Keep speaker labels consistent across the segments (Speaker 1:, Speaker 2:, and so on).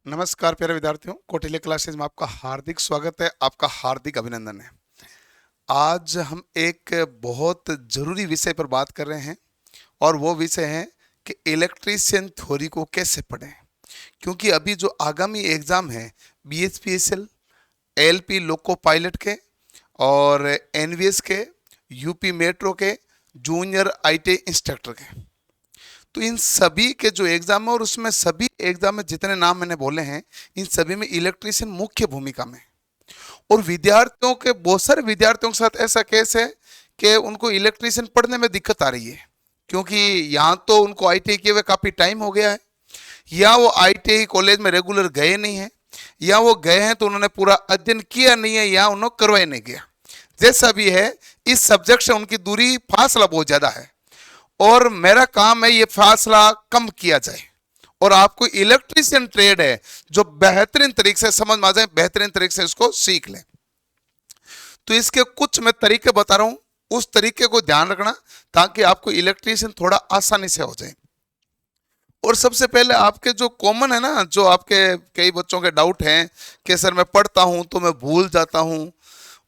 Speaker 1: नमस्कार प्यारे विद्यार्थियों, कौटिल्य क्लासेज में आपका हार्दिक स्वागत है, आपका हार्दिक अभिनंदन है। आज हम एक बहुत जरूरी विषय पर बात कर रहे हैं और वो विषय है कि इलेक्ट्रीशियन थ्योरी को कैसे पढ़ें। क्योंकि अभी जो आगामी एग्जाम है बीएचपीएसएल, एलपी लोको पायलट के और एनवीएस के, यूपी मेट्रो के, जूनियर आईटीआई इंस्ट्रक्टर के, तो इन सभी के जो एग्जाम है और उसमें सभी एग्जाम में जितने नाम मैंने बोले हैं इन सभी में इलेक्ट्रीशियन मुख्य भूमिका में। और विद्यार्थियों के, बहुत सारे विद्यार्थियों के साथ ऐसा केस है कि उनको इलेक्ट्रीशियन पढ़ने में दिक्कत आ रही है, क्योंकि यहाँ तो उनको आईटीआई किए हुए काफ़ी टाइम हो गया है, या वो आईटीआई कॉलेज में रेगुलर गए नहीं है, या वो गए हैं तो उन्होंने पूरा अध्ययन किया नहीं है, या उन्होंने करवाया नहीं गया। जैसा भी है, इस सब्जेक्ट से उनकी दूरी, फासला बहुत ज़्यादा है और मेरा काम है ये फासला कम किया जाए और आपको इलेक्ट्रीशियन ट्रेड है जो बेहतरीन तरीके से समझ में आ जाए, बेहतरीन तरीके से इसको सीख लें। तो इसके कुछ मैं तरीके बता रहा हूं, उस तरीके को ध्यान रखना ताकि आपको इलेक्ट्रीशियन थोड़ा आसानी से हो जाए। और सबसे पहले आपके जो कॉमन है ना, जो आपके कई बच्चों के डाउट हैं कि सर मैं पढ़ता हूं तो मैं भूल जाता हूं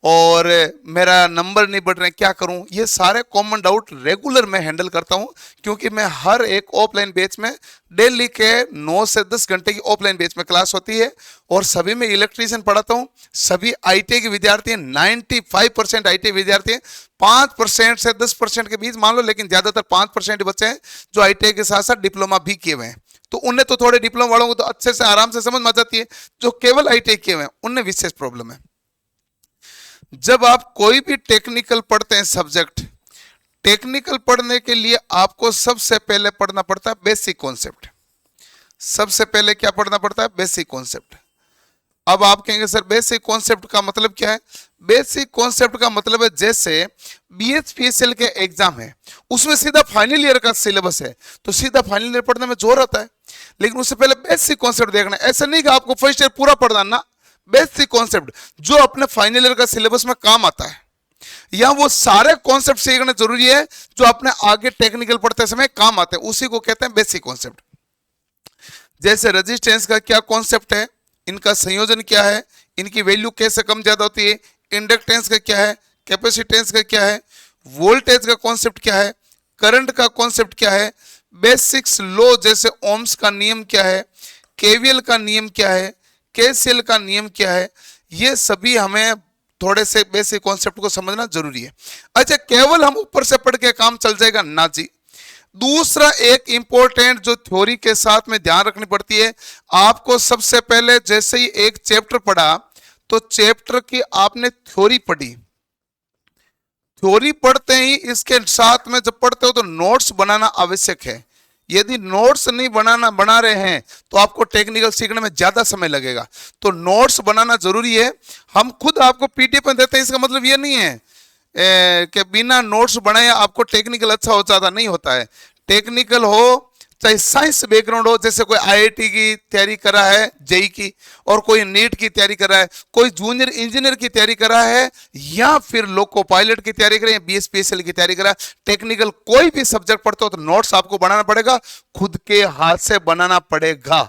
Speaker 1: और मेरा नंबर नहीं बढ़ रहे, क्या करूं, ये सारे कॉमन डाउट रेगुलर मैं हैंडल करता हूं, क्योंकि मैं हर एक ऑफलाइन बैच में डेली के 9 से 10 घंटे की ऑफलाइन बैच में क्लास होती है और सभी में इलेक्ट्रीशियन पढ़ाता हूं। सभी आईटीआई के विद्यार्थी हैं, 95% आईटीआई विद्यार्थी हैं, 5% से 10% के बीच मान लो, लेकिन ज्यादातर 5% बच्चे हैं जो आईटीआई के साथ साथ डिप्लोमा भी किए हुए हैं। तो उन्हें तो थोड़े डिप्लोमा वालों को तो अच्छे से आराम से समझ में आ जाती है, जो केवल आईटीआई किए हुए हैं उनमें विशेष प्रॉब्लम है। जब आप कोई भी टेक्निकल पढ़ते हैं सब्जेक्ट, टेक्निकल पढ़ने के लिए आपको सबसे पहले पढ़ना पड़ता है बेसिक कॉन्सेप्ट। सबसे पहले क्या पढ़ना पड़ता है? Basic concept. अब आप कहेंगे सर बेसिक कॉन्सेप्ट का मतलब क्या है? बेसिक कॉन्सेप्ट का मतलब है जैसे बीएचपीएसएल के एग्जाम है, उसमें सीधा फाइनल ईयर का सिलेबस है, तो सीधा फाइनल ईयर पढ़ने में जोर आता है, लेकिन उससे पहले बेसिक कॉन्सेप्ट देखना है। ऐसा नहीं कि आपको फर्स्ट ईयर पूरा पढ़ना ना, बेसिक कॉन्सेप्ट जो अपने फाइनल ईयर का सिलेबस में काम आता है, या वो सारे कॉन्सेप्ट सीखना जरूरी है जो अपने आगे टेक्निकल पढ़ते समय काम आते हैं, उसी को कहते हैं बेसिक कॉन्सेप्ट। जैसे रेजिस्टेंस का क्या कॉन्सेप्ट है, इनका संयोजन क्या है, इनकी वैल्यू कैसे कम ज्यादा होती है, इंडक्टेंस का क्या है, कैपेसिटेंस का क्या है, वोल्टेज का कॉन्सेप्ट क्या है, करंट का कॉन्सेप्ट क्या है, बेसिक्स लॉ जैसे ओम्स का नियम क्या है, केवीएल का नियम क्या है, केसीएल का नियम क्या है, ये सभी हमें थोड़े से बेसिक कॉन्सेप्ट को समझना जरूरी है। अच्छा, केवल हम ऊपर से पढ़ के काम चल जाएगा ना जी। दूसरा एक इंपॉर्टेंट जो थ्योरी के साथ में ध्यान रखनी पड़ती है, आपको सबसे पहले जैसे ही एक चैप्टर पढ़ा तो चैप्टर की आपने थ्योरी पढ़ी, थ्योरी पढ़ते ही इसके साथ में जब पढ़ते हो तो नोट्स बनाना आवश्यक है। यदि नोट्स नहीं बना रहे हैं तो आपको टेक्निकल सीखने में ज्यादा समय लगेगा, तो नोट्स बनाना जरूरी है। हम खुद आपको पीडीएफ में देते हैं, इसका मतलब ये नहीं है कि बिना नोट्स बनाए आपको टेक्निकल अच्छा हो जाता, नहीं होता है। टेक्निकल हो चाहे साइंस बैकग्राउंड हो, जैसे कोई आईआईटी की तैयारी कर रहा है जेई की, और कोई नीट की तैयारी कर रहा है, कोई जूनियर इंजीनियर की तैयारी कर रहा है, या फिर लोको पायलट की तैयारी कर रहे हैं, बीएचपीएसएल की तैयारी कर रहा है, टेक्निकल कोई भी सब्जेक्ट पढ़ते हो तो नोट्स आपको बनाना पड़ेगा, खुद के हाथ से बनाना पड़ेगा।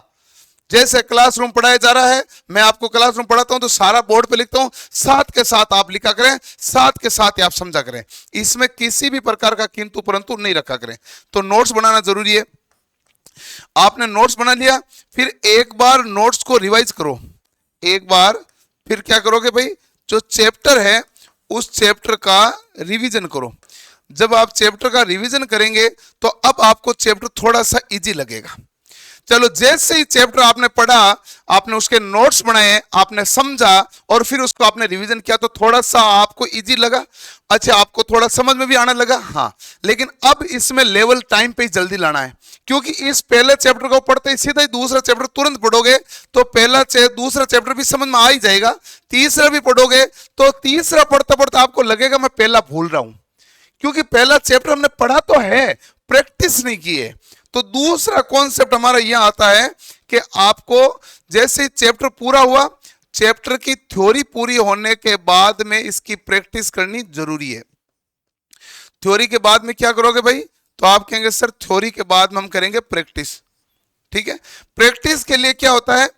Speaker 1: जैसे क्लासरूम पढ़ाया जा रहा है, मैं आपको क्लासरूम पढ़ाता हूं तो सारा बोर्ड पे लिखता हूं, साथ के साथ आप लिखा करें, साथ के साथ आप समझा करें, इसमें किसी भी प्रकार का किंतु परंतु नहीं रखा करें। तो नोट्स बनाना जरूरी है। आपने नोट्स बना लिया, फिर एक बार नोट्स को रिवाइज करो, एक बार फिर क्या करोगे भाई, जो चैप्टर है उस चैप्टर का रिवीजन करो। जब आप चैप्टर का रिवीजन करेंगे तो अब आपको चैप्टर थोड़ा सा इजी लगेगा। चलो, जैसे ही चैप्टर आपने पढ़ा, आपने उसके नोट्स बनाए, आपने समझा और फिर उसको आपने रिवीजन किया तो थोड़ा सा आपको इजी लगा, अच्छा आपको थोड़ा समझ में भी आने लगा। हाँ, लेकिन अब इसमें लेवल टाइम पे ही जल्दी लाना है, क्योंकि इस पहले चैप्टर को पढ़ते ही सीधा ही दूसरा चैप्टर तुरंत पढ़ोगे तो दूसरा चैप्टर भी समझ में आ ही जाएगा, तीसरा भी पढ़ोगे तो तीसरा पढ़ता पढ़ता आपको लगेगा मैं पहला भूल रहा हूं, क्योंकि पहला चैप्टर हमने पढ़ा तो है, प्रैक्टिस नहीं की है। तो दूसरा कॉन्सेप्ट हमारा यह आता है कि आपको जैसे चैप्टर पूरा हुआ, चैप्टर की थ्योरी पूरी होने के बाद में इसकी प्रैक्टिस करनी जरूरी है। थ्योरी के बाद में क्या करोगे भाई, तो आप कहेंगे सर थ्योरी के बाद में हम करेंगे प्रैक्टिस। ठीक है, प्रैक्टिस के लिए क्या होता है,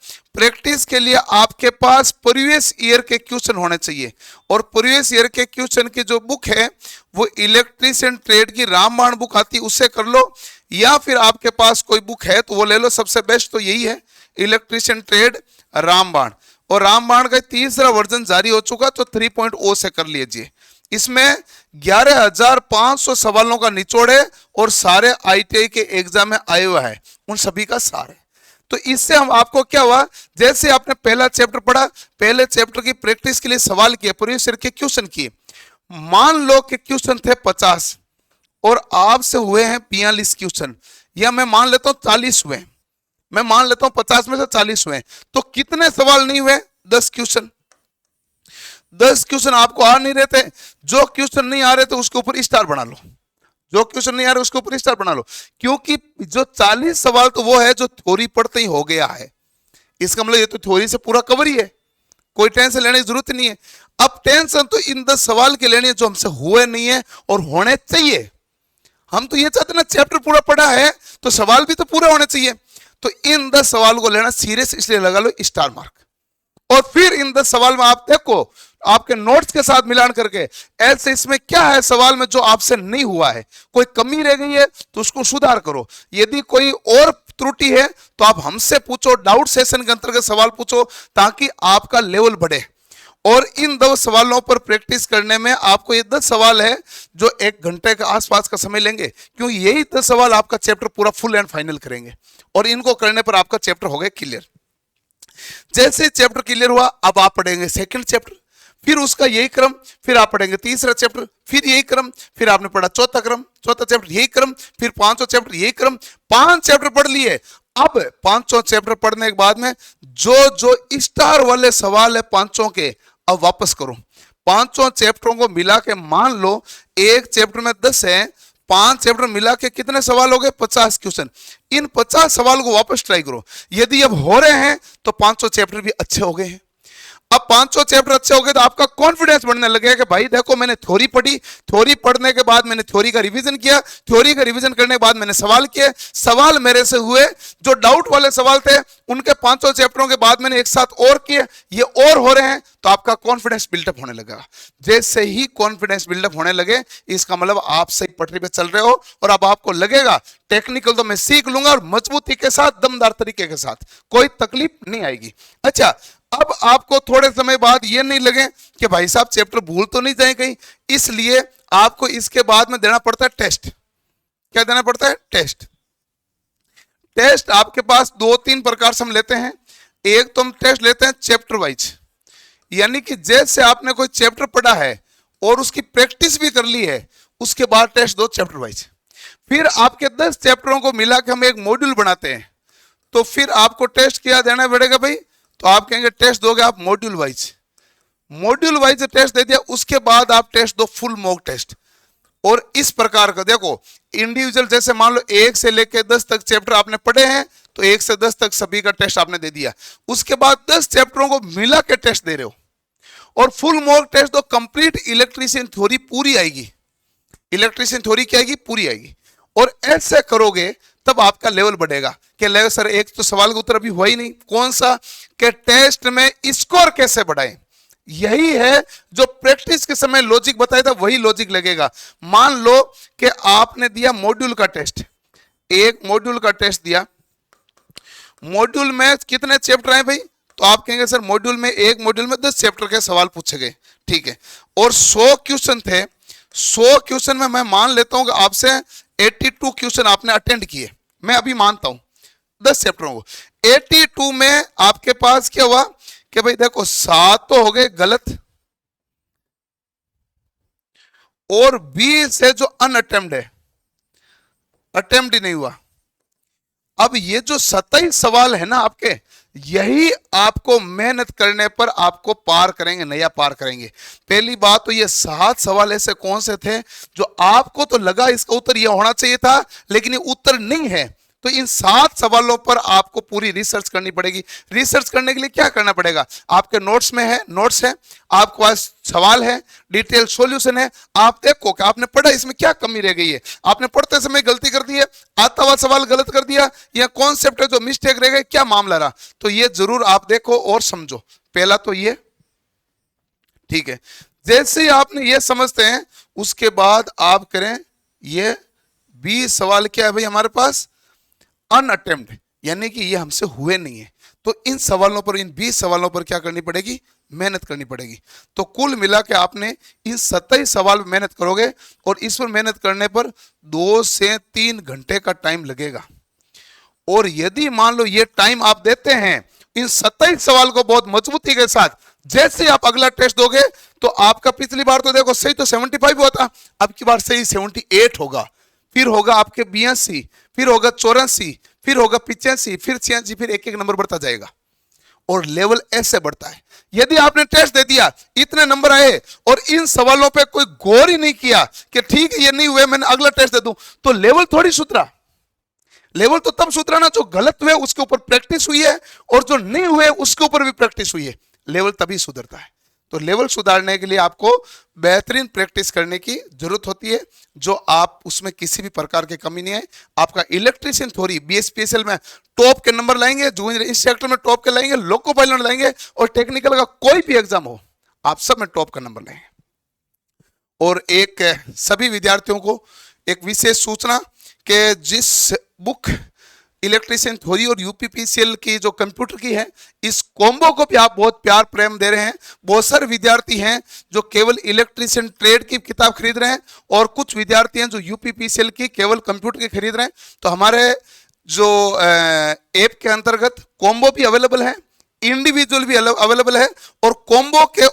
Speaker 1: प्रैक्टिस के लिए आपके पास प्रीवियस ईयर के क्वेश्चन होने चाहिए, और प्रीवियस ईयर के क्वेश्चन की जो बुक है वो इलेक्ट्रीशियन ट्रेड की रामबाण बुक आती है, उससे कर लो, या फिर आपके पास कोई बुक है तो वो ले लो। सबसे बेस्ट तो यही है, इलेक्ट्रीशियन ट्रेड रामबाण। और रामबाण का तीसरा वर्जन जारी हो चुका, तो 3.0 से कर लीजिए। इसमें 11,500 सवालों का निचोड़ है और सारे ITI के एग्जाम में आए हुआ है, उन सभी का सार है। तो इससे हम आपको क्या हुआ, जैसे आपने पहला चैप्टर पढ़ा, पहले चैप्टर की प्रैक्टिस के लिए सवाल किए, प्रीवियस ईयर के क्वेश्चन किए। मान लो कि क्वेश्चन थे 50 और आपसे हुए हैं 42 क्वेश्चन, या मैं मान लेता हूं 40 हुए, मैं मान लेता हूं 50 में से 40 हुए, तो कितने सवाल नहीं हुए? 10 क्वेश्चन। 10 क्वेश्चन आपको आ नहीं रहे थे, जो क्वेश्चन नहीं आ रहे थे उसके ऊपर स्टार बना लो, जो क्वेश्चन नहीं आ रहे उसके ऊपर स्टार बना लो, क्योंकि जो 40 सवाल तो वो है जो थ्योरी पढ़ते ही हो गया है। इसका मतलब ये तो थ्योरी से पूरा कवर ही है, कोई टेंशन लेने की जरूरत नहीं है। अब टेंशन तो इन 10 सवाल के लेने जो हमसे हुए नहीं है और होने चाहिए। हम तो ये चाहते ना, चैप्टर पूरा पढ़ा है तो सवाल भी तो पूरे होने चाहिए। तो इन 10 सवाल को लेना सीरियस, इसलिए लगा लो स्टार मार्क। और फिर इन 10 सवाल में आप देखो, आपके नोट्स के साथ मिलान करके ऐसे इसमें क्या है सवाल में जो आपसे नहीं हुआ है, कोई कमी रह गई है तो उसको सुधार करो। यदि कोई और त्रुटि है तो आप हमसे पूछो, डाउट सेशन के अंतर्गत सवाल पूछो, ताकि आपका लेवल बढ़े। और इन 2 सवालों पर प्रैक्टिस करने में आपको ये 10 सवाल है जो 1 घंटे के आसपास का समय लेंगे, क्योंकि यही 10 सवाल आपका चैप्टर पूरा फुल एंड फाइनल करेंगे, और इनको करने पर आपका चैप्टर हो गया क्लियर। जैसे चैप्टर क्लियर हुआ, अब आप पढ़ेंगे सेकंड चैप्टर, फिर उसका यही क्रम, फिर आप पढ़ेंगे तीसरा चैप्टर, फिर यही क्रम, फिर आपने पढ़ा चौथा क्रम, चौथा चैप्टर यही क्रम, फिर 5वां चैप्टर यही क्रम। 5 चैप्टर पढ़ लिए। अब 5वां चैप्टर पढ़ने के बाद में जो जो स्टार वाले सवाल है 5 के, अब वापस करो। 5 चैप्टरों को मिला के मान लो एक चैप्टर में 10 है, 5 चैप्टर मिला के कितने सवाल हो गए? 50 क्वेश्चन। इन 50 सवाल को वापस ट्राई करो। यदि अब हो रहे हैं तो 5 चैप्टर भी अच्छे हो गए हैं। अब 5 चैप्टर अच्छे हो गए तो आपका कॉन्फिडेंस बढ़ने लगेगा कि भाई देखो, मैंने थ्योरी पढ़ी, थ्योरी पढ़ने के बाद मैंने थ्योरी का रिवीजन किया, थ्योरी का रिवीजन करने के बाद मैंने सवाल किए, सवाल मेरे से हुए, जो डाउट वाले सवाल थे उनके 5 चैप्टरों के बाद मैंने एक साथ और किए, ये और हो रहे हैं, तो आपका कॉन्फिडेंस बिल्डअप होने लगेगा। जैसे ही कॉन्फिडेंस बिल्डअप होने लगे, इसका मतलब आप सही पटरी पे चल रहे हो, और अब आपको लगेगा टेक्निकल तो मैं सीख लूंगा, और मजबूती के साथ, दमदार तरीके के साथ, कोई तकलीफ नहीं आएगी। अच्छा, अब आपको थोड़े समय बाद ये नहीं लगे कि भाई साहब चैप्टर भूल तो नहीं जाए कहीं, इसलिए आपको इसके बाद में देना पड़ता है टेस्ट। क्या देना पड़ता है? टेस्ट। टेस्ट आपके पास 2-3 प्रकार से हम लेते हैं। एक तो हम टेस्ट लेते हैं चैप्टर वाइज, यानी कि जैसे आपने कोई चैप्टर पढ़ा है और उसकी प्रैक्टिस भी कर ली है, उसके बाद टेस्ट दो चैप्टर वाइज। फिर आपके 10 चैप्टरों को मिला के हम एक मॉड्यूल बनाते हैं, तो फिर आपको टेस्ट क्या देना पड़ेगा भाई? तो आप कहेंगे टेस्ट दोगे आप module wise. Module wise test दे दिया, उसके बाद आप टेस्ट दो फुल मॉक टेस्ट। और इस प्रकार का देखो, इंडिविजुअल जैसे मान लो 1 से लेकर 10 तक चैप्टर आपने पढ़े हैं, तो 1 से 10 तक सभी का टेस्ट आपने दे दिया। उसके बाद 10 चैप्टरों को मिला के टेस्ट दे रहे हो, और फुल मॉक टेस्ट तो कंप्लीट इलेक्ट्रीशियन थ्योरी पूरी आएगी। इलेक्ट्रीशियन थ्योरी क्या आएगी? पूरी आएगी। और ऐसे करोगे तब आपका लेवल बढ़ेगा। कि लेवल सर, एक तो सवाल का उत्तर अभी हुआ ही नहीं, कौन सा? कि टेस्ट में स्कोर कैसे बढ़ाएं। यही है जो प्रैक्टिस के समय लॉजिक बताया था, वही लॉजिक लगेगा। मान लो कि आपने दिया मॉड्यूल का टेस्ट, एक मॉड्यूल का टेस्ट दिया, मॉड्यूल में कितने चैप्टर हैं भाई? तो आप कहेंगे सर मॉड्यूल में, एक मॉड्यूल में 10 चैप्टर के सवाल पूछे गए, ठीक है, और 100 क्वेश्चन थे। 100 क्वेश्चन में मैं मान लेता हूं कि आपसे 82 क्वेश्चन आपने अटेंड किए, मैं अभी मानता हूं 10 चैप्टरों को। 82 में आपके पास क्या हुआ कि भाई देखो 7 तो हो गए गलत, और 20 है जो अनअटेम्प्ट है, अटेम्प्ट ही नहीं हुआ। अब ये जो 27 सवाल है ना आपके, यही आपको मेहनत करने पर आपको पार करेंगे, नया पार करेंगे। पहली बात तो ये 7 सवाल ऐसे कौन से थे जो आपको तो लगा इसका उत्तर ये होना चाहिए था, लेकिन ये उत्तर नहीं है, तो इन 7 सवालों पर आपको पूरी रिसर्च करनी पड़ेगी। रिसर्च करने के लिए क्या करना पड़ेगा, आपके नोट्स में है, नोट्स है, आपके पास सवाल है, डिटेल सॉल्यूशन है। आप देखो कि आपने पढ़ा, इसमें क्या कमी रह गई है, आपने पढ़ते समय गलती कर दी है, आता हुआ सवाल गलत कर दिया, या कॉन्सेप्ट है जो मिस्टेक रह गए, क्या मामला रहा। तो ये जरूर आप देखो और समझो। पहला तो ये, ठीक है। जैसे ही आपने ये समझते हैं, उसके बाद आप करें ये 20 सवाल क्या है भाई हमारे पास, अनअटेम्प्ट, यानी कि ये हमसे हुए नहीं है। तो इन सवालों पर, इन 20 सवालों पर क्या करनी पड़ेगी, मेहनत करनी पड़ेगी। तो कुल मिला के आपने इन 27 सवाल मेहनत करोगे, और इस पर मेहनत करने पर 2 से 3 घंटे का टाइम लगेगा। और यदि मान लो ये टाइम आप देते हैं इन 27 सवाल को बहुत मजबूती के साथ, जैसे आप अगला टेस्ट दोगे, तो आपका पिछली बार तो देखो सही तो 75 हुआ था, अब की बार सही 78 होगा, फिर होगा आपके 82, फिर होगा 84, फिर होगा 85, फिर 86, फिर एक एक नंबर बढ़ता जाएगा। और लेवल ऐसे बढ़ता है। यदि आपने टेस्ट दे दिया, इतने नंबर आए, और इन सवालों पे कोई गौर ही नहीं किया कि ठीक है ये नहीं हुए, मैंने अगला टेस्ट दे दूं, तो लेवल थोड़ी सुधरा। लेवल तो तब सुधरा ना जो गलत हुए उसके ऊपर प्रैक्टिस हुई है, और जो नहीं हुए उसके ऊपर भी प्रैक्टिस हुई है, लेवल तभी सुधरता है। तो लेवल सुधारने के लिए आपको बेहतरीन प्रैक्टिस करने की जरूरत होती है, जो आप उसमें किसी भी प्रकार की कमी नहीं है। आपका इलेक्ट्रीशियन थ्योरी बीएसपीएसएल में टॉप के नंबर लाएंगे, जूनियर इंस्ट्रक्टर में टॉप के लाएंगे, लोको पायलट लाएंगे, और टेक्निकल का कोई भी एग्जाम हो आप सब में टॉप का नंबर लाएंगे। और एक सभी विद्यार्थियों को एक विशेष सूचना कि जिस बुक इलेक्ट्रीशियन थ्योरी और यूपीपीसीएल की जो कंप्यूटर की है, इस कॉम्बो को भी आप बहुत प्यार प्रेम दे रहे हैं। बहुत सारे विद्यार्थी हैं जो केवल इलेक्ट्रीशियन ट्रेड की किताब खरीद रहे हैं, और कुछ विद्यार्थी हैं जो यूपीपीसीएल की केवल कंप्यूटर की खरीद रहे हैं। तो हमारे जो ऐप के अंतर्गत कॉम्बो भी अवेलेबल है, इंडिविजुअल भी अवेलेबल है, और कॉम्बो के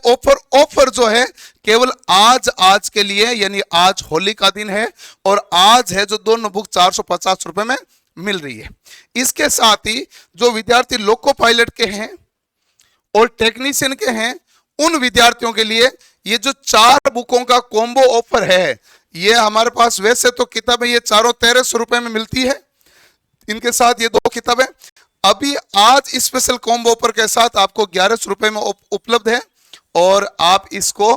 Speaker 1: ऑफर जो है केवल आज के लिए, यानी आज होली का दिन है, और आज है जो दोनों बुक 450 रुपए में मिल रही है। इसके साथ ही जो विद्यार्थी लोको पायलट के हैं और टेक्नीशियन के हैं, उन विद्यार्थियों के लिए ये जो 4 बुकों का कॉम्बो ऑफर है, ये हमारे पास वैसे तो किताबें ये चारों 1300 रुपए में मिलती है, इनके साथ ये 2 किताबें अभी आज स्पेशल कॉम्बो ऑफर के साथ आपको 1100 रुपए में उपलब्ध है, और आप इसको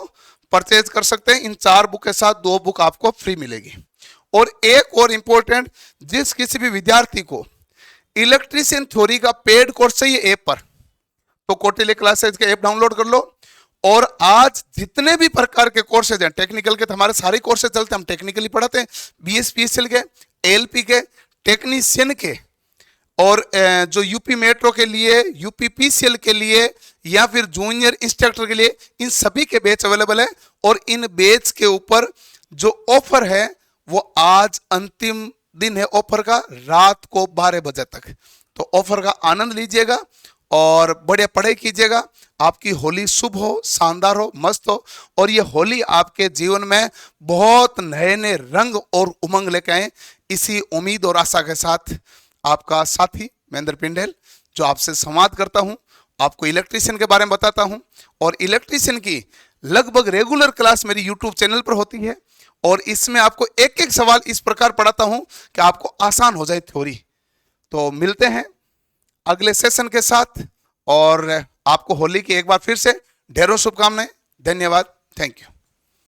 Speaker 1: परचेज कर सकते हैं। इन 4 बुक के साथ 2 बुक आपको फ्री मिलेगी। और एक और इंपॉर्टेंट, जिस किसी भी विद्यार्थी को इलेक्ट्रीशियन थ्योरी का पेड कोर्स चाहिए ऐप पर, तो कौटिल्य क्लासेज के ऐप डाउनलोड कर लो, और आज जितने भी प्रकार के कोर्सेज हैं, टेक्निकल के तो हमारे सारे कोर्सेज चलते हैं, हम टेक्निकली पढ़ाते हैं, बीएसपीएसएल के, एलपी के, टेक्नीशियन के, और जो यूपी मेट्रो के लिए, यूपीपीसीएल के लिए, या फिर जूनियर इंस्ट्रक्टर के लिए, इन सभी के बैच अवेलेबल है। और इन बैच के ऊपर जो ऑफर है वो आज अंतिम दिन है ऑफर का, रात को 12 बजे तक। तो ऑफर का आनंद लीजिएगा और बढ़िया पढ़ाई कीजिएगा। आपकी होली शुभ हो, शानदार हो, मस्त हो, और ये होली आपके जीवन में बहुत नए नए रंग और उमंग लेके आए। इसी उम्मीद और आशा के साथ आपका साथी महेंद्र पिंडेल, जो आपसे संवाद करता हूं, आपको इलेक्ट्रीशियन के बारे में बताता हूं, और इलेक्ट्रीशियन की लगभग रेगुलर क्लास मेरी यूट्यूब चैनल पर होती है, और इसमें आपको एक एक सवाल इस प्रकार पढ़ाता हूं कि आपको आसान हो जाए थ्योरी। तो मिलते हैं अगले सेशन के साथ, और आपको होली की एक बार फिर से ढेरों शुभकामनाएं। धन्यवाद, थैंक यू।